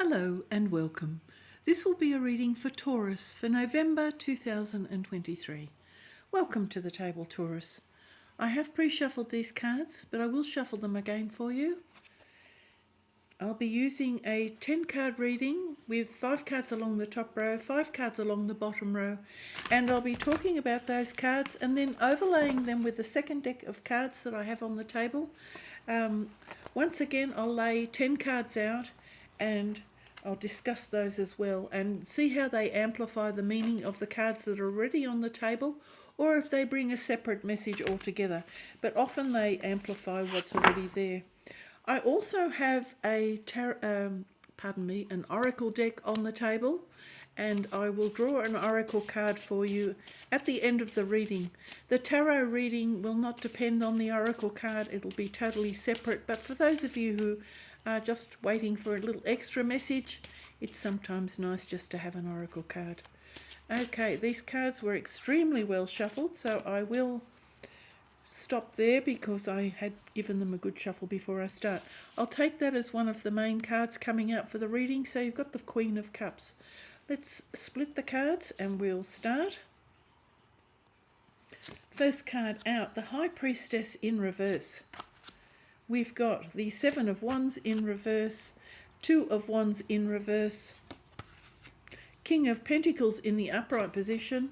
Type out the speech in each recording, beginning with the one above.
Hello and welcome. This will be a reading for Taurus for November 2023. Welcome to the table, Taurus. I have pre-shuffled these cards, but I will shuffle them again for you. I'll be using a 10-card reading with 5 cards along the top row, 5 cards along the bottom row, and I'll be talking about those cards and then overlaying them with the second deck of cards that I have on the table. Once again, I'll lay 10 cards out and I'll discuss those as well and see how they amplify the meaning of the cards that are already on the table, or if they bring a separate message altogether. But often they amplify what's already there. I also have an oracle deck on the table, and I will draw an oracle card for you at the end of the reading. The tarot reading will not depend on the oracle card, it'll be totally separate, but for those of you who are just waiting for a little extra message, it's sometimes nice just to have an oracle card. Okay, these cards were extremely well shuffled, so I will stop there because I had given them a good shuffle before I start. I'll take that as one of the main cards coming out for the reading. So you've got the Queen of Cups. Let's split the cards and we'll start. First card out, the High Priestess in reverse. We've got the 7 of Wands in reverse, 2 of Wands in reverse, King of Pentacles in the upright position,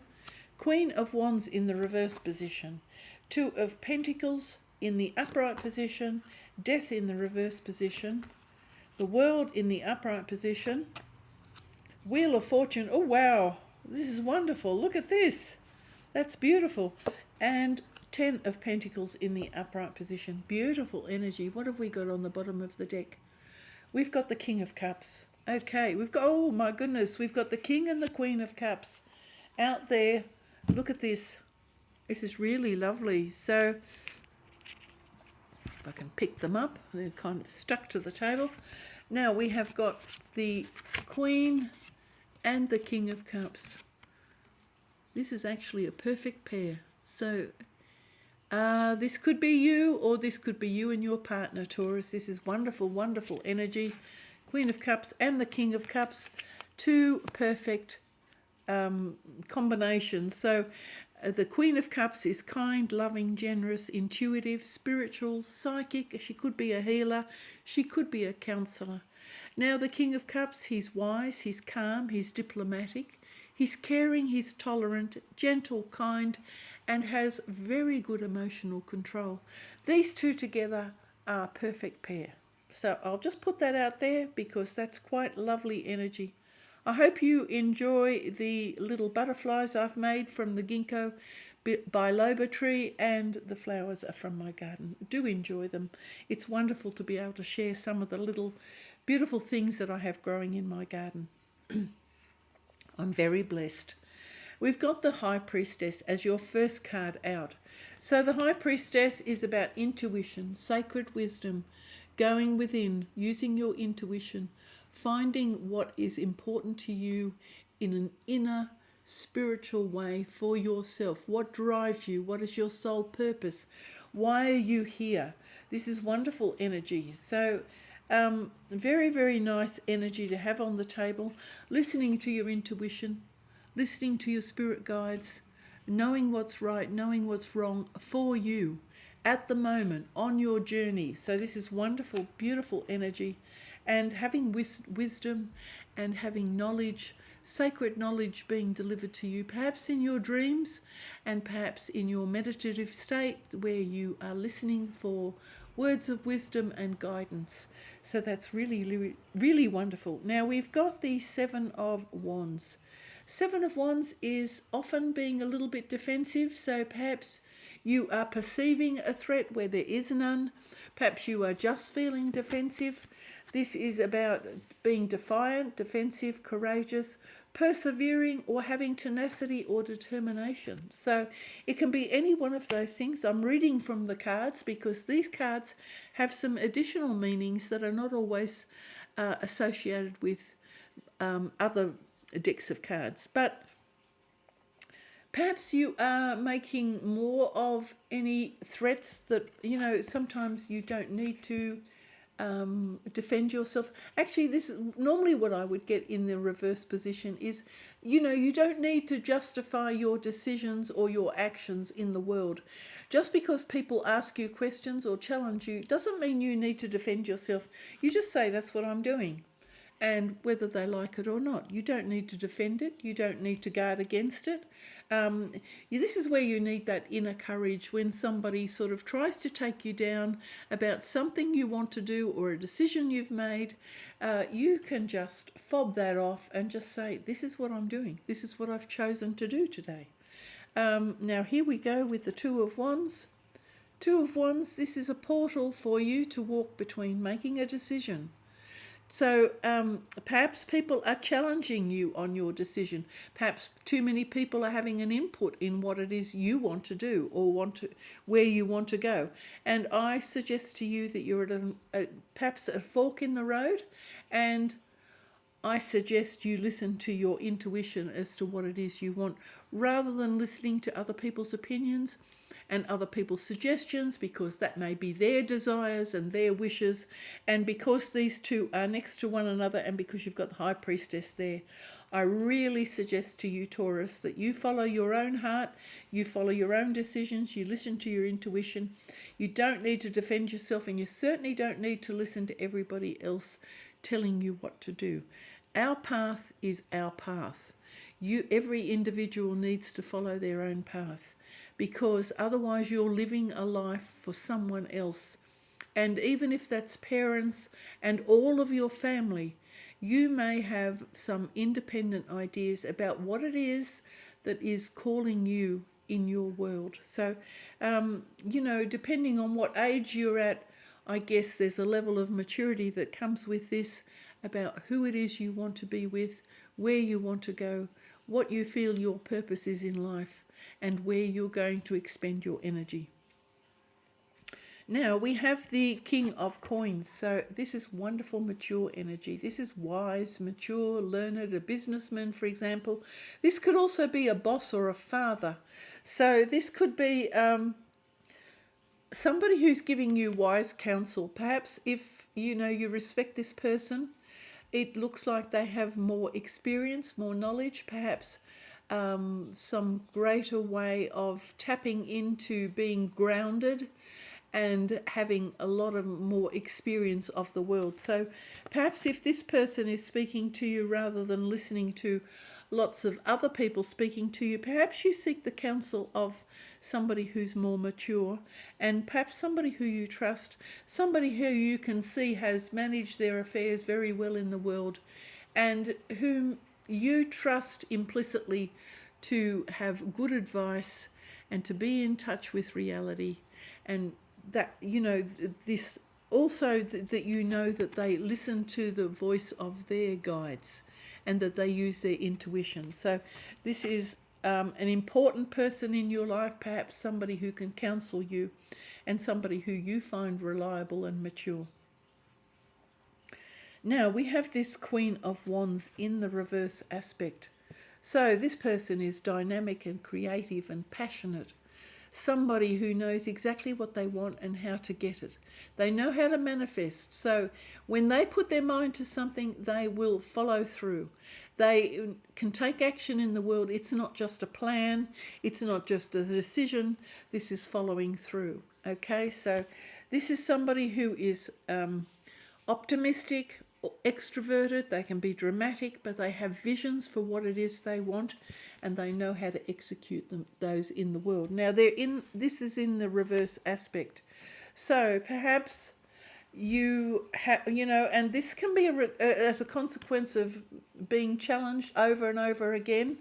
Queen of Wands in the reverse position, 2 of Pentacles in the upright position, Death in the reverse position, the World in the upright position, Wheel of Fortune. Oh wow, this is wonderful. Look at this. That's beautiful. And 10 of Pentacles in the upright position. Beautiful energy. What have we got on the bottom of the deck? We've got the King of Cups. Okay, we've got, oh my goodness, we've got the King and the Queen of Cups out there. Look at this. This is really lovely. So, if I can pick them up, they're kind of stuck to the table. Now we have got the Queen and the King of Cups. This is actually a perfect pair. So, this could be you, or this could be you and your partner, Taurus. This is wonderful, wonderful energy. Queen of Cups and the King of Cups, 2 perfect combinations. So the Queen of Cups is kind, loving, generous, intuitive, spiritual, psychic. She could be a healer. She could be a counsellor. Now the King of Cups, he's wise, he's calm, he's diplomatic. He's caring, he's tolerant, gentle, kind, and has very good emotional control. These two together are a perfect pair. So I'll just put that out there because that's quite lovely energy. I hope you enjoy the little butterflies I've made from the ginkgo biloba tree, and the flowers are from my garden. Do enjoy them. It's wonderful to be able to share some of the little beautiful things that I have growing in my garden. I'm very blessed. We've got the High Priestess as your first card out. So the High Priestess is about intuition, sacred wisdom, going within, using your intuition, finding what is important to you in an inner spiritual way for yourself. What drives you? What is your soul purpose? Why are you here? This is wonderful energy. So very, very nice energy to have on the table. Listening to your intuition, listening to your spirit guides, knowing what's right, knowing what's wrong for you at the moment on your journey. So this is wonderful, beautiful energy, and having wisdom and having knowledge, sacred knowledge being delivered to you, perhaps in your dreams and perhaps in your meditative state where you are listening for words of wisdom and guidance. So that's really, really wonderful. Now we've got the 7 of Wands. 7 of Wands is often being a little bit defensive, so perhaps you are perceiving a threat where there is none. Perhaps you are just feeling defensive. This is about being defiant, defensive, courageous, persevering, or having tenacity or determination. So it can be any one of those things. I'm reading from the cards because these cards have some additional meanings that are not always associated with other decks of cards. But perhaps you are making more of any threats that, sometimes you don't need to defend yourself. Actually, this is normally what I would get in the reverse position is, you don't need to justify your decisions or your actions in the world. Just because people ask you questions or challenge you doesn't mean you need to defend yourself. You just say, that's what I'm doing. And whether they like it or not, you don't need to defend it. You don't need to guard against it. This is where you need that inner courage when somebody sort of tries to take you down about something you want to do or a decision you've made. You can just fob that off and just say, this is what I'm doing. This is what I've chosen to do today. Now here we go with the Two of Wands. Two of Wands, this is a portal for you to walk between making a decision. So perhaps people are challenging you on your decision. Perhaps too many people are having an input in what it is you want to do or where you want to go. And I suggest to you that you're at perhaps a fork in the road, and I suggest you listen to your intuition as to what it is you want, rather than listening to other people's opinions and other people's suggestions, because that may be their desires and their wishes. And because these two are next to one another, and because you've got the High Priestess there, I really suggest to you, Taurus, that you follow your own heart, you follow your own decisions, you listen to your intuition. You don't need to defend yourself, and you certainly don't need to listen to everybody else telling you what to do. Our path is our path. Every individual needs to follow their own path, because otherwise you're living a life for someone else. And even if that's parents and all of your family, you may have some independent ideas about what it is that is calling you in your world. So, depending on what age you're at, I guess there's a level of maturity that comes with this, about who it is you want to be with, where you want to go, what you feel your purpose is in life, and where you're going to expend your energy. Now we have the King of Coins. So this is wonderful, mature energy. This is wise, mature, learned, a businessman, for example. This could also be a boss or a father. So this could be somebody who's giving you wise counsel. Perhaps if you respect this person, it looks like they have more experience, more knowledge, perhaps some greater way of tapping into being grounded and having a lot of more experience of the world. So perhaps if this person is speaking to you rather than listening to lots of other people speaking to you, perhaps you seek the counsel of somebody who's more mature, and perhaps somebody who you trust, somebody who you can see has managed their affairs very well in the world, and whom you trust implicitly to have good advice and to be in touch with reality. And that this also that that they listen to the voice of their guides and that they use their intuition. So this is an important person in your life, perhaps somebody who can counsel you and somebody who you find reliable and mature. Now we have this Queen of Wands in the reverse aspect. So this person is dynamic and creative and passionate. Somebody who knows exactly what they want and how to get it. They know how to manifest. So when they put their mind to something, they will follow through. They can take action in the world. It's not just a plan. It's not just a decision. This is following through. Okay, so this is somebody who is optimistic, extroverted. They can be dramatic, but they have visions for what it is they want, and they know how to execute those in the world. Now this is in the reverse aspect. So perhaps you have, and this can be as a consequence of being challenged over and over again.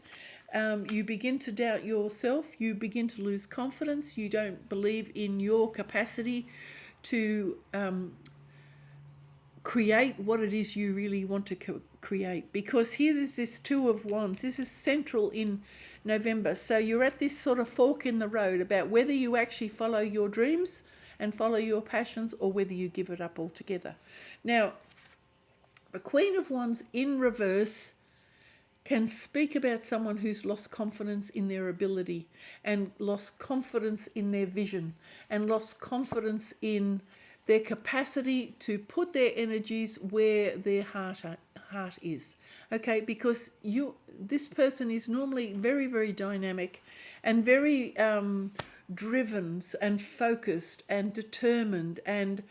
You begin to doubt yourself. You begin to lose confidence. You don't believe in your capacity to create what it is you really want to create, because here there's this Two of Wands. This is central in November. So you're at this sort of fork in the road about whether you actually follow your dreams and follow your passions, or whether you give it up altogether. Now, the Queen of Wands in reverse can speak about someone who's lost confidence in their ability, and lost confidence in their vision, and lost confidence in their capacity to put their energies where their heart is. Okay, because this person is normally very, very dynamic and very driven and focused and determined and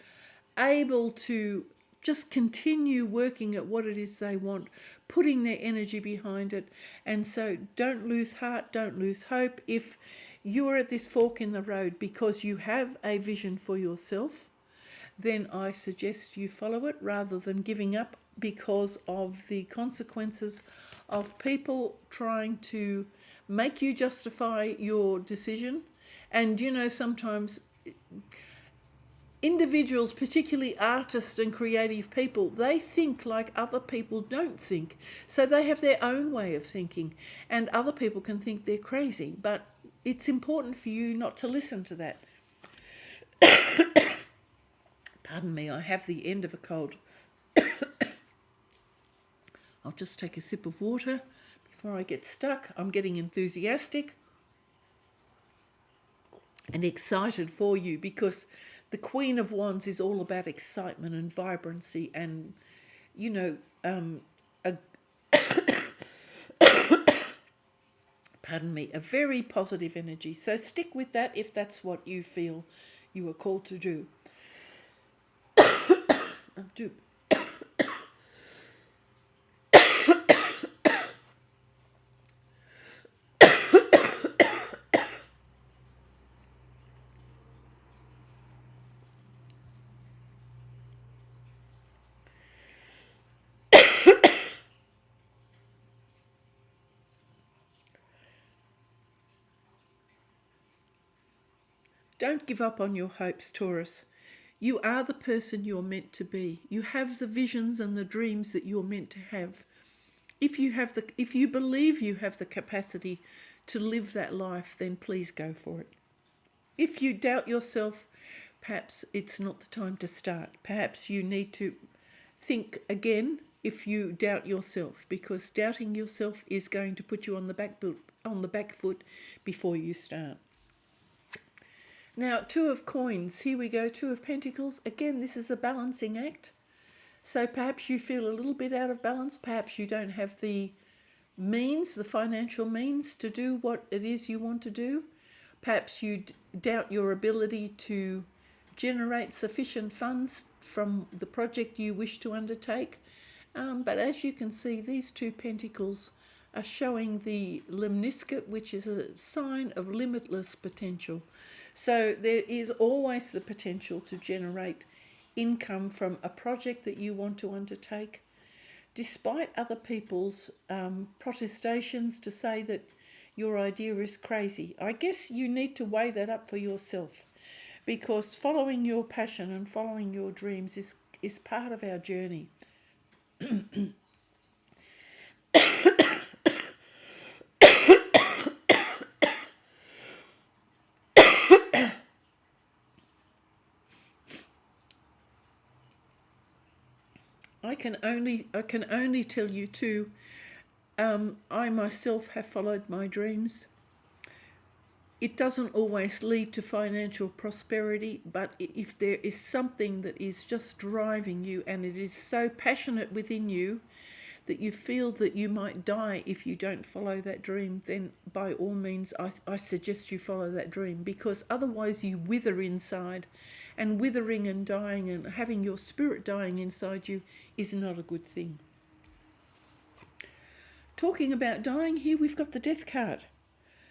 able to just continue working at what it is they want, putting their energy behind it. And so don't lose heart, don't lose hope. If you are at this fork in the road because you have a vision for yourself, then I suggest you follow it rather than giving up because of the consequences of people trying to make you justify your decision. And sometimes individuals, particularly artists and creative people, they think like other people don't think. So they have their own way of thinking, and other people can think they're crazy. But it's important for you not to listen to that. Pardon me, I have the end of a cold. I'll just take a sip of water before I get stuck. I'm getting enthusiastic and excited for you because the Queen of Wands is all about excitement and vibrancy and, pardon me, a very positive energy. So stick with that if that's what you feel you are called to do. Don't give up on your hopes, Taurus. You are the person you're meant to be. You have the visions and the dreams that you're meant to have. If you believe you have the capacity to live that life, then please go for it. If you doubt yourself, perhaps it's not the time to start. Perhaps you need to think again if you doubt yourself, because doubting yourself is going to put you on the back foot before you start. Now, Two of Coins, here we go, Two of Pentacles. Again, this is a balancing act. So perhaps you feel a little bit out of balance. Perhaps you don't have the means, the financial means to do what it is you want to do. Perhaps you doubt your ability to generate sufficient funds from the project you wish to undertake. But as you can see, these two pentacles are showing the lemniscate, which is a sign of limitless potential. So there is always the potential to generate income from a project that you want to undertake, despite other people's protestations to say that your idea is crazy. I guess you need to weigh that up for yourself, because following your passion and following your dreams is part of our journey. I can only tell you too, I myself have followed my dreams. It doesn't always lead to financial prosperity, but if there is something that is just driving you and it is so passionate within you that you feel that you might die if you don't follow that dream, then by all means I suggest you follow that dream, because otherwise you wither inside, and withering and dying and having your spirit dying inside you is not a good thing. Talking about dying, here we've got the Death card.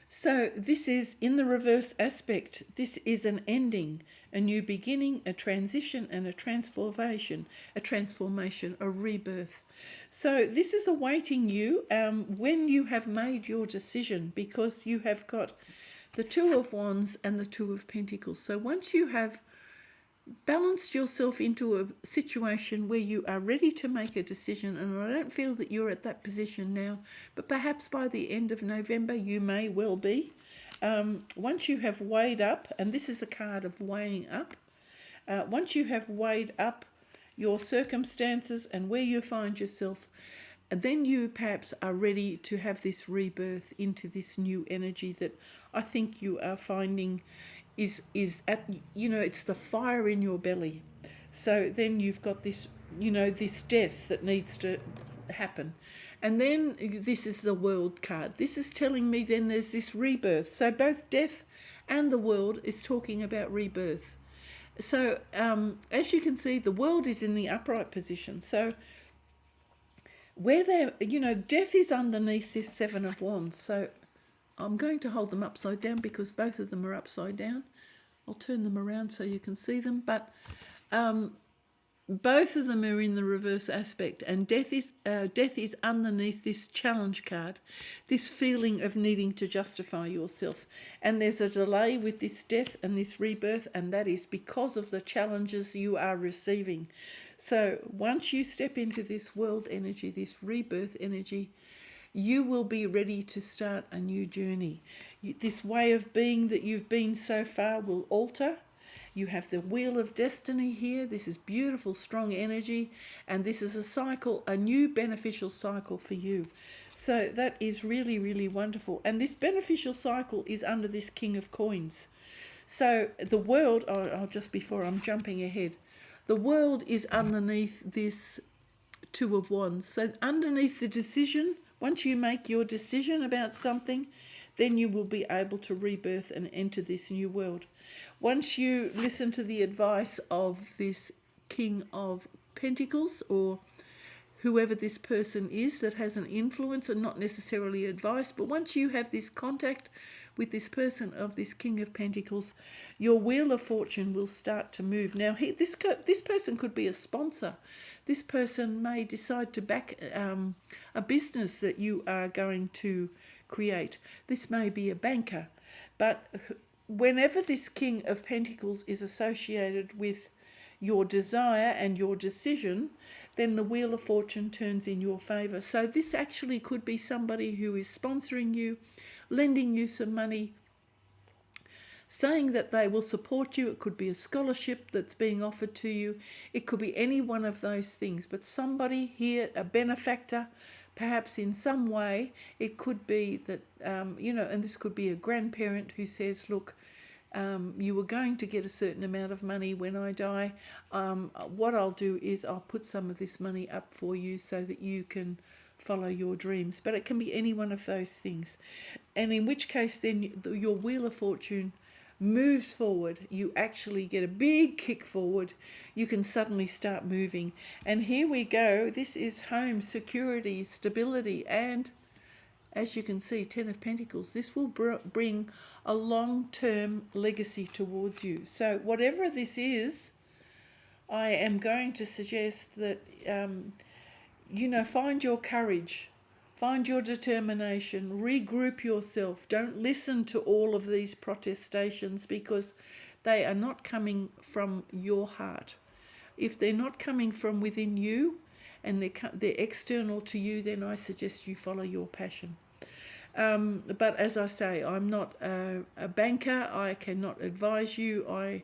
So this is in the reverse aspect. This is an ending, a new beginning, a transition, and a transformation, a rebirth. So this is awaiting you when you have made your decision, because you have got the Two of Wands and the Two of Pentacles. So once you have balanced yourself into a situation where you are ready to make a decision, and I don't feel that you're at that position now, but perhaps by the end of November you may well be. Once you have weighed up, and this is a card of weighing up, once you have weighed up your circumstances and where you find yourself, then you perhaps are ready to have this rebirth into this new energy that I think you are finding is at, it's the fire in your belly. So then you've got this, this death that needs to happen. And then this is the world card. This is telling me then there's this rebirth. So both death and the world is talking about rebirth. So as you can see, the world is in the upright position. So where death is underneath this Seven of Wands. So I'm going to hold them upside down because both of them are upside down. I'll turn them around so you can see them. But both of them are in the reverse aspect, and death is underneath this challenge card, this feeling of needing to justify yourself. And there's a delay with this death and this rebirth, and that is because of the challenges you are receiving. So once you step into this world energy, this rebirth energy, you will be ready to start a new journey. This way of being that you've been so far will alter. You have the Wheel of Destiny here. This is beautiful, strong energy. And this is a cycle, a new beneficial cycle for you. So that is really, really wonderful. And this beneficial cycle is under this King of Coins. So the world, just before I'm jumping ahead, the world is underneath this Two of Wands. So underneath the decision, once you make your decision about something, then you will be able to rebirth and enter this new world. Once you listen to the advice of this King of Pentacles, or whoever this person is that has an influence, and not necessarily advice, but once you have this contact with this person of this King of Pentacles, your Wheel of Fortune will start to move. Now, this person could be a sponsor. This person may decide to back a business that you are going to create. This may be a banker. But whenever this King of Pentacles is associated with your desire and your decision, then the Wheel of Fortune turns in your favour. So this actually could be somebody who is sponsoring you, lending you some money, saying that they will support you. It could be a scholarship that's being offered to you. It could be any one of those things. But somebody here, a benefactor, perhaps in some way. It could be that, and this could be a grandparent who says, look, you were going to get a certain amount of money when I die. What I'll do is I'll put some of this money up for you so that you can follow your dreams. But it can be any one of those things. And in which case then your Wheel of Fortune moves forward. You actually get a big kick forward. You can suddenly start moving. And here we go. This is home, security, stability, and as you can see, Ten of Pentacles. This will bring a long-term legacy towards you. So whatever this is, I am going to suggest that, find your courage, find your determination, regroup yourself. Don't listen to all of these protestations because they are not coming from your heart. If they're not coming from within you, and they're external to you, then I suggest you follow your passion. But as I say, I'm not a banker. I cannot advise you. I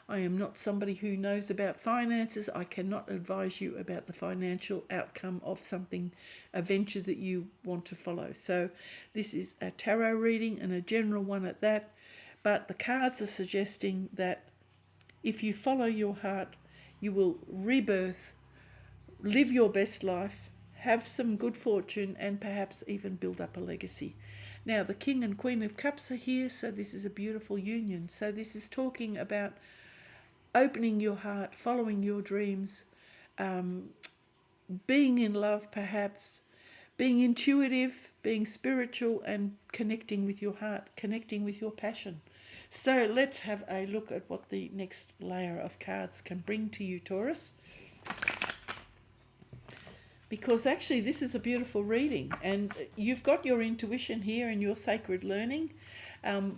am not somebody who knows about finances. I cannot advise you about the financial outcome of something, a venture that you want to follow. So this is a tarot reading, and a general one at that. But the cards are suggesting that if you follow your heart, you will rebirth, live your best life, have some good fortune, and perhaps even build up a legacy. Now, the King and Queen of Cups are here, so this is a beautiful union. So this is talking about opening your heart, following your dreams, being in love perhaps, being intuitive, being spiritual, and connecting with your heart, connecting with your passion. So let's have a look at what the next layer of cards can bring to you, Taurus. Because actually this is a beautiful reading, and you've got your intuition here and your sacred learning,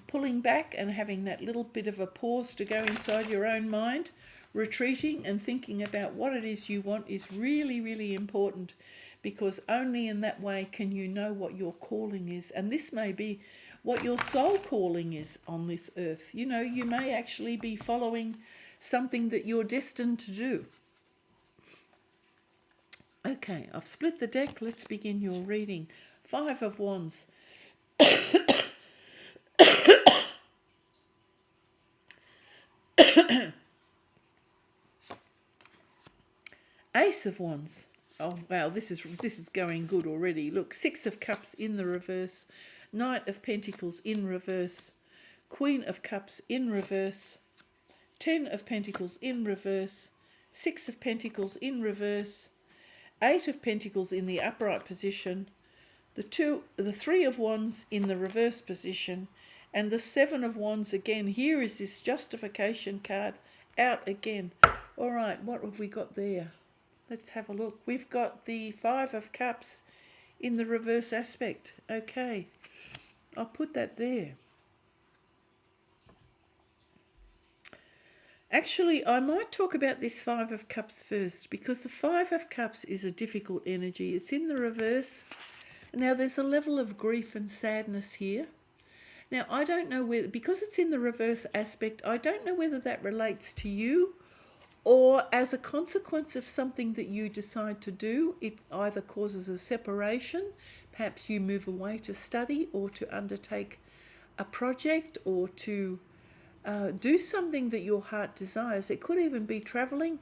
pulling back and having that little bit of a pause to go inside your own mind, retreating and thinking about what it is you want is really, really important, because only in that way can you know what your calling is. And this may be what your soul calling is on this earth. You may actually be following something that you're destined to do. Okay, I've split the deck. Let's begin your reading. Five of Wands. Ace of Wands. Oh wow, this is going good already. Look, Six of Cups in the reverse, Knight of Pentacles in reverse, Queen of Cups in reverse, Ten of Pentacles in reverse, Six of Pentacles in reverse, Eight of Pentacles in the upright position, the Three of Wands in the reverse position, and the Seven of Wands again. Here is this justification card out again. All right, what have we got there? Let's have a look. We've got the Five of Cups in the reverse aspect. Okay, I'll put that there. Actually, I might talk about this Five of Cups first, because the Five of Cups is a difficult energy. It's in the reverse. Now, there's a level of grief and sadness here. Now, I don't know whether, because it's in the reverse aspect, I don't know whether that relates to you or as a consequence of something that you decide to do. It either causes a separation, perhaps you move away to study or to undertake a project or to do something that your heart desires. It could even be traveling.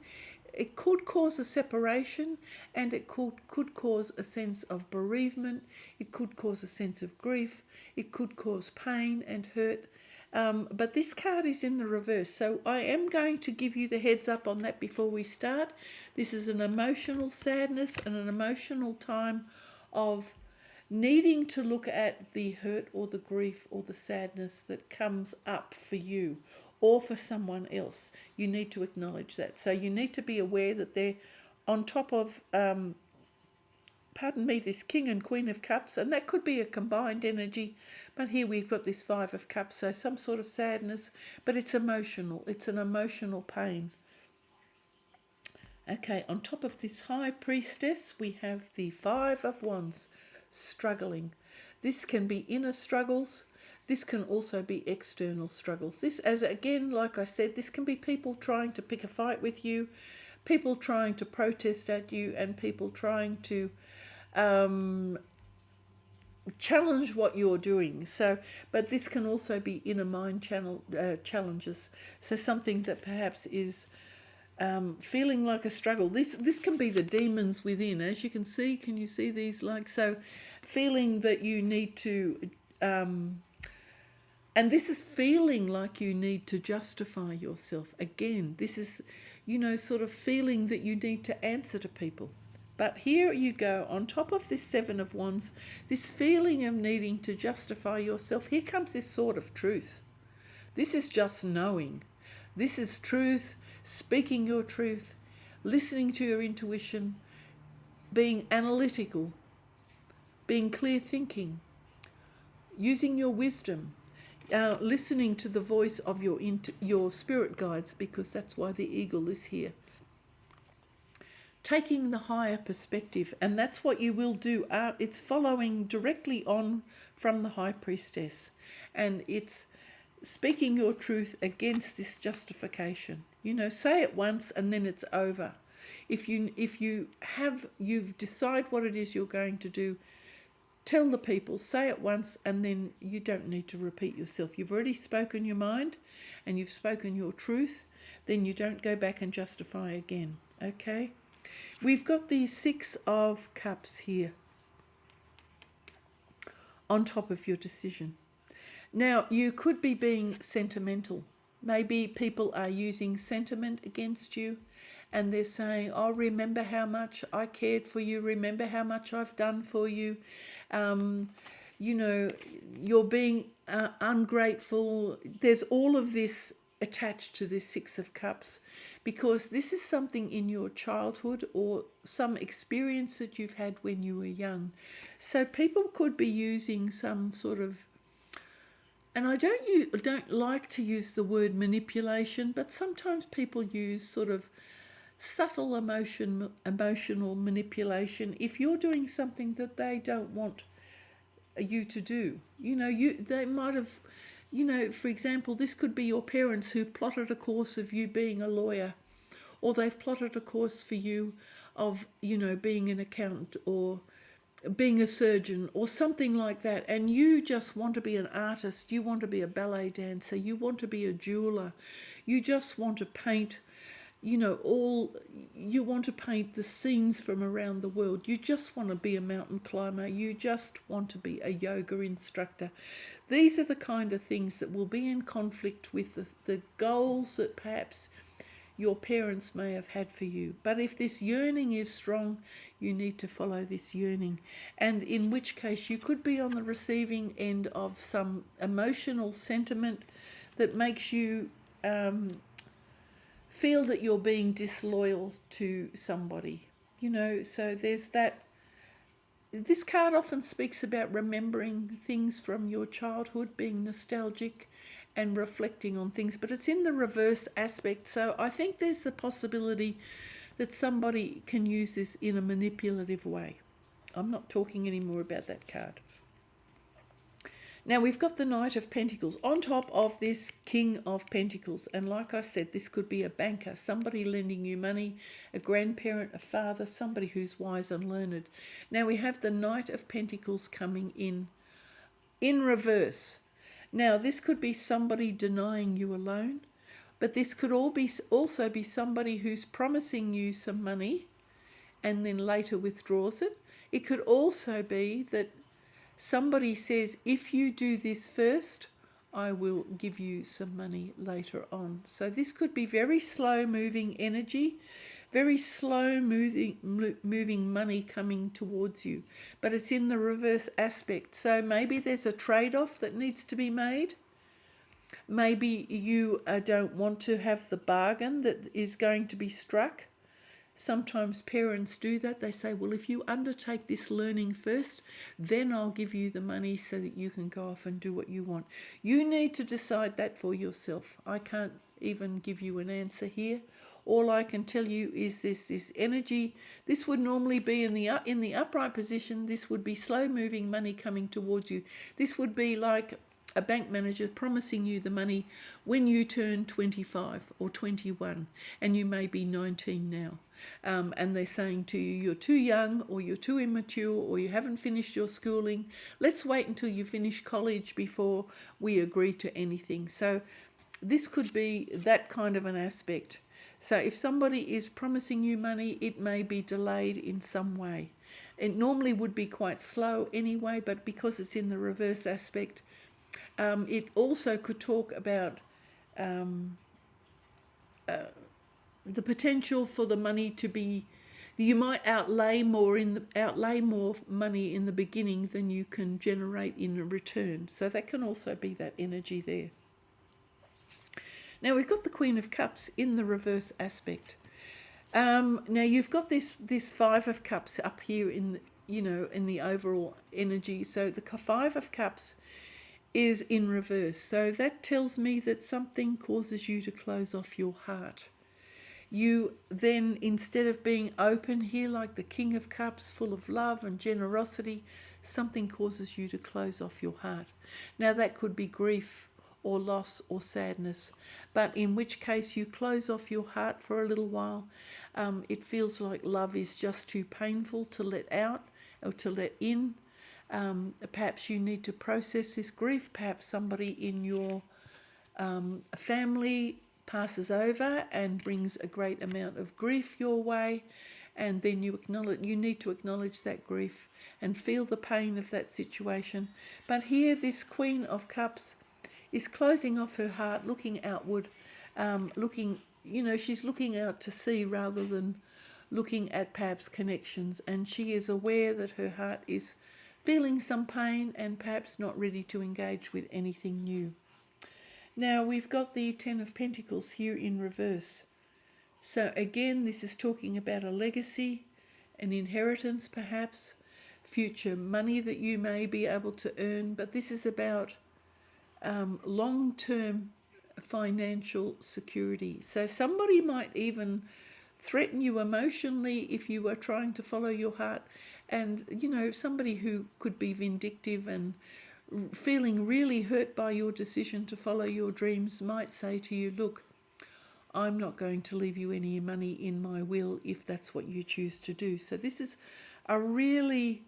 It could cause a separation, and it could cause a sense of bereavement. It could cause a sense of grief. It could cause pain and hurt. But this card is in the reverse, so I am going to give you the heads up on that before we start. This is an emotional sadness and an emotional time of needing to look at the hurt or the grief or the sadness that comes up for you or for someone else. You need to acknowledge that. So you need to be aware that they're on top of, this King and Queen of Cups, and that could be a combined energy, but here we've got this Five of Cups, so some sort of sadness, but it's emotional. It's an emotional pain. Okay, on top of this High Priestess, we have the Five of Wands, struggling. This can be inner struggles. This can also be external struggles. This, as again, like I said, this can be people trying to pick a fight with you, people trying to protest at you, and people trying to challenge what you're doing. So, but this can also be inner mind challenges. So something that perhaps is feeling like a struggle. This can be the demons within, as you can see. Can you see these? Like, so feeling that you need to and this is feeling like you need to justify yourself. Again, this is, sort of feeling that you need to answer to people. But here you go, on top of this Seven of Wands, this feeling of needing to justify yourself, here comes this Sword of Truth. This is just knowing. This is truth, speaking your truth, listening to your intuition, being analytical, being clear thinking, using your wisdom, listening to the voice of your spirit guides, because that's why the eagle is here. Taking the higher perspective, and that's what you will do. It's following directly on from the High Priestess, and it's speaking your truth against this justification. Say it once and then it's over. If you decide what it is you're going to do, tell the people, say it once, and then you don't need to repeat yourself. You've already spoken your mind and you've spoken your truth, then you don't go back and justify again. Okay? We've got these Six of Cups here on top of your decision. Now, you could be being sentimental. Maybe people are using sentiment against you, and they're saying, oh, remember how much I cared for you, remember how much I've done for you. You're being ungrateful. There's all of this attached to this Six of Cups, because this is something in your childhood or some experience that you've had when you were young. So people could be using some sort of, and I don't like to use the word manipulation, but sometimes people use sort of subtle emotional manipulation. If you're doing something that they don't want you to do, they might have, for example, this could be your parents who've plotted a course of you being a lawyer, or they've plotted a course for you of, being an accountant or being a surgeon or something like that, and you just want to be an artist, you want to be a ballet dancer, you want to be a jeweler, you just want to paint, all you want to paint the scenes from around the world. You just want to be a mountain climber. You just want to be a yoga instructor. These are the kind of things that will be in conflict with the goals that perhaps your parents may have had for you. But if this yearning is strong, you need to follow this yearning. And in which case you could be on the receiving end of some emotional sentiment that makes you feel that you're being disloyal to somebody. So there's that. This card often speaks about remembering things from your childhood, being nostalgic and reflecting on things, but it's in the reverse aspect. So I think there's the possibility that somebody can use this in a manipulative way. I'm not talking anymore about that card. Now we've got the Knight of Pentacles on top of this King of Pentacles. And like I said, this could be a banker, somebody lending you money, a grandparent, a father, somebody who's wise and learned. Now we have the Knight of Pentacles coming in reverse. Now this could be somebody denying you a loan, but this could also be somebody who's promising you some money and then later withdraws it. It could also be that somebody says, if you do this first, I will give you some money later on. So this could be very slow moving energy, very slow moving money coming towards you. But it's in the reverse aspect. So maybe there's a trade-off that needs to be made. Maybe you don't want to have the bargain that is going to be struck. Sometimes parents do that. They say, well, if you undertake this learning first, then I'll give you the money so that you can go off and do what you want. You need to decide that for yourself. I can't even give you an answer here. All I can tell you is this energy. This would normally be in the upright position. This would be slow moving money coming towards you. This would be like a bank manager promising you the money when you turn 25 or 21, and you may be 19 now. And they're saying to you, you're too young, or you're too immature, or you haven't finished your schooling. Let's wait until you finish college before we agree to anything. So this could be that kind of an aspect. So if somebody is promising you money, it may be delayed in some way. It normally would be quite slow anyway, but because it's in the reverse aspect, it also could talk about the potential for the money to be, you might outlay more money in the beginning than you can generate in a return. So that can also be that energy there. Now we've got the Queen of Cups in the reverse aspect. Now you've got this Five of Cups up here in the overall energy. So the Five of Cups is in reverse. So that tells me that something causes you to close off your heart. You then, instead of being open here like the King of Cups, full of love and generosity, something causes you to close off your heart. Now that could be grief or loss or sadness, but in which case you close off your heart for a little while. It feels like love is just too painful to let out or to let in. Perhaps you need to process this grief. Perhaps somebody in your family passes over and brings a great amount of grief your way, and then you need to acknowledge that grief and feel the pain of that situation. But here this Queen of Cups is closing off her heart, looking outward, she's looking out to sea rather than looking at perhaps connections, and she is aware that her heart is feeling some pain and perhaps not ready to engage with anything new. Now we've got the Ten of Pentacles here in reverse. So again, this is talking about a legacy, an inheritance perhaps, future money that you may be able to earn, but this is about long-term financial security. So somebody might even threaten you emotionally if you are trying to follow your heart, and somebody who could be vindictive and feeling really hurt by your decision to follow your dreams might say to you, look, I'm not going to leave you any money in my will if that's what you choose to do. So this is a really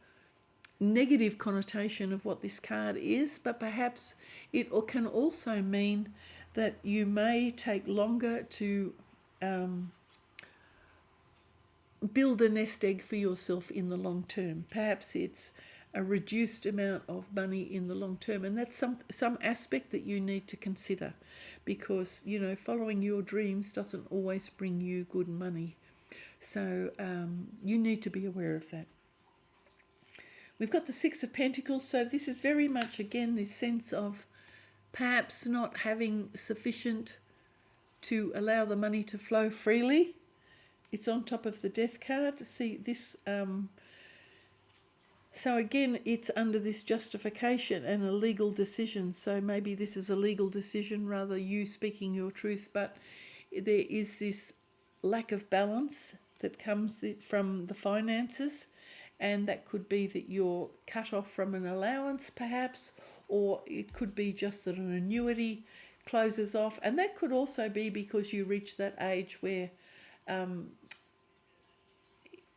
negative connotation of what this card is, but perhaps it can also mean that you may take longer to build a nest egg for yourself in the long term. Perhaps it's a reduced amount of money in the long term, and that's some aspect that you need to consider, because following your dreams doesn't always bring you good money. So you need to be aware of that. We've got the Six of Pentacles, so this is very much again this sense of perhaps not having sufficient to allow the money to flow freely. It's on top of the Death card. See this. So again, it's under this justification and a legal decision. So maybe this is a legal decision rather you speaking your truth, but there is this lack of balance that comes from the finances, and that could be that you're cut off from an allowance perhaps, or it could be just that an annuity closes off, and that could also be because you reach that age where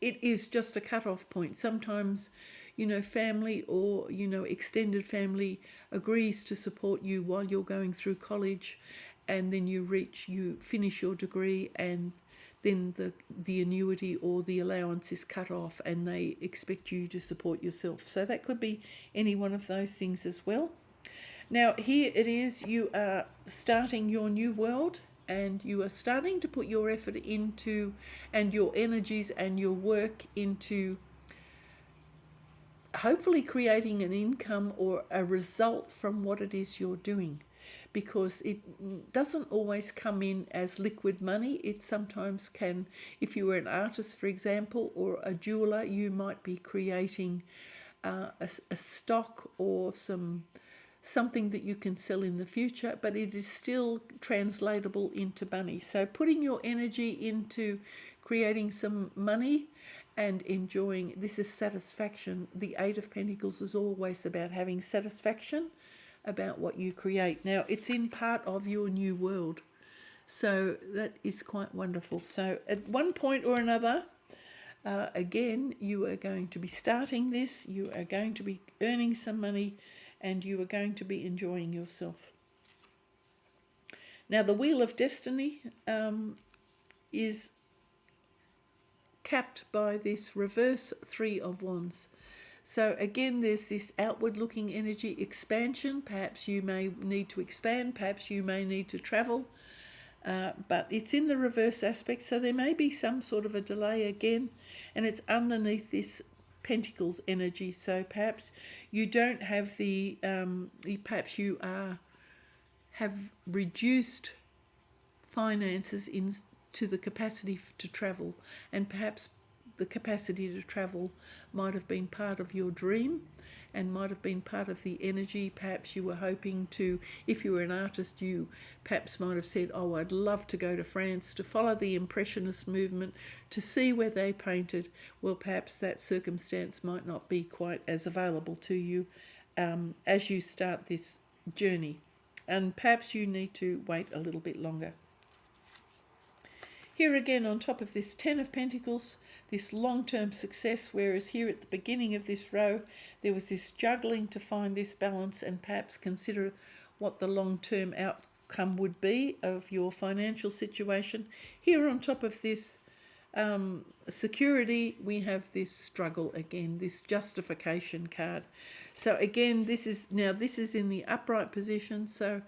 it is just a cut-off point. Sometimes family or extended family agrees to support you while you're going through college, and then you finish your degree, and then the annuity or the allowance is cut off and they expect you to support yourself. So that could be any one of those things as well. Now here it is, you are starting your new world, and you are starting to put your effort into, and your energies and your work into, hopefully creating an income or a result from what it is you're doing, because it doesn't always come in as liquid money. It sometimes can, if you were an artist, for example, or a jeweler, you might be creating a stock or something that you can sell in the future, but it is still translatable into money. So putting your energy into creating some money and enjoying, this is satisfaction. The Eight of Pentacles is always about having satisfaction about what you create. Now it's in part of your new world, so that is quite wonderful. So at one point or another, again, you are going to be starting this, you are going to be earning some money, and you are going to be enjoying yourself. Now the Wheel of Destiny is capped by this reverse Three of Wands. So again, there's this outward looking energy, expansion. Perhaps you may need to expand, perhaps you may need to travel, but it's in the reverse aspect, so there may be some sort of a delay again, and it's underneath this Pentacles energy. So perhaps you don't have perhaps you have reduced finances to the capacity to travel, and perhaps the capacity to travel might have been part of your dream and might have been part of the energy. Perhaps you were hoping to, if you were an artist, you perhaps might have said, oh, I'd love to go to France to follow the Impressionist movement, to see where they painted. Well, perhaps that circumstance might not be quite as available to you as you start this journey, and perhaps you need to wait a little bit longer. Here again, on top of this Ten of Pentacles, this long-term success, whereas here at the beginning of this row, there was this juggling to find this balance and perhaps consider what the long-term outcome would be of your financial situation. Here on top of this security, we have this struggle again, this justification card. So again, this is in the upright position, so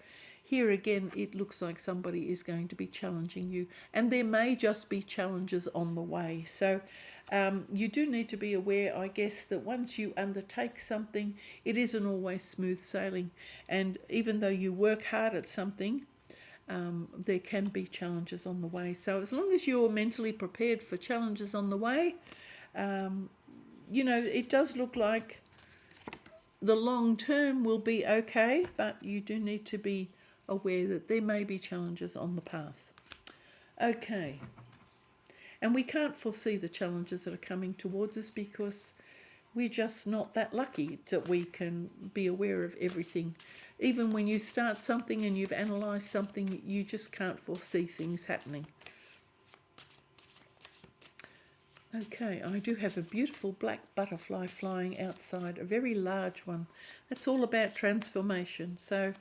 here again, it looks like somebody is going to be challenging you, and there may just be challenges on the way. So you do need to be aware, I guess, that once you undertake something, it isn't always smooth sailing. And even though you work hard at something, there can be challenges on the way. So as long as you're mentally prepared for challenges on the way, it does look like the long term will be okay, but you do need to be aware that there may be challenges on the path. Okay, and we can't foresee the challenges that are coming towards us because we're just not that lucky that we can be aware of everything. Even when you start something and you've analysed something, you just can't foresee things happening. Okay, I do have a beautiful black butterfly flying outside, a very large one. That's all about transformation. So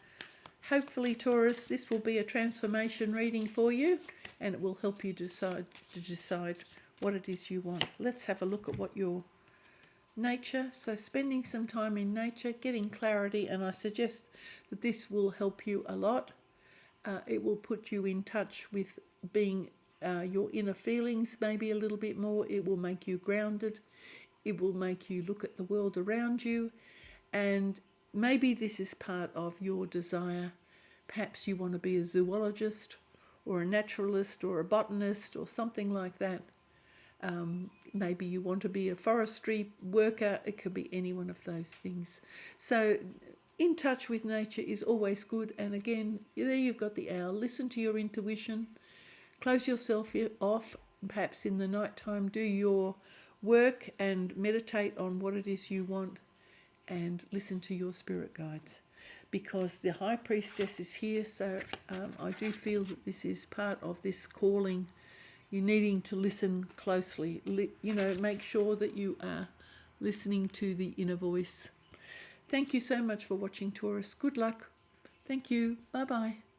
hopefully, Taurus, this will be a transformation reading for you, and it will help you decide what it is you want. Let's have a look at what your nature, so spending some time in nature, getting clarity, and I suggest that this will help you a lot. It will put you in touch with being your inner feelings maybe a little bit more. It will make you grounded. It will make you look at the world around you, and maybe this is part of your desire. Perhaps you want to be a zoologist or a naturalist or a botanist or something like that. Maybe you want to be a forestry worker. It could be any one of those things. So in touch with nature is always good. And again, there you've got the owl. Listen to your intuition. Close yourself off. Perhaps in the night time, do your work and meditate on what it is you want, and listen to your spirit guides, because the High Priestess is here. So I do feel that this is part of this calling. You're needing to listen closely. Make sure that you are listening to the inner voice. Thank you so much for watching, Taurus. Good luck. Thank you. Bye-bye.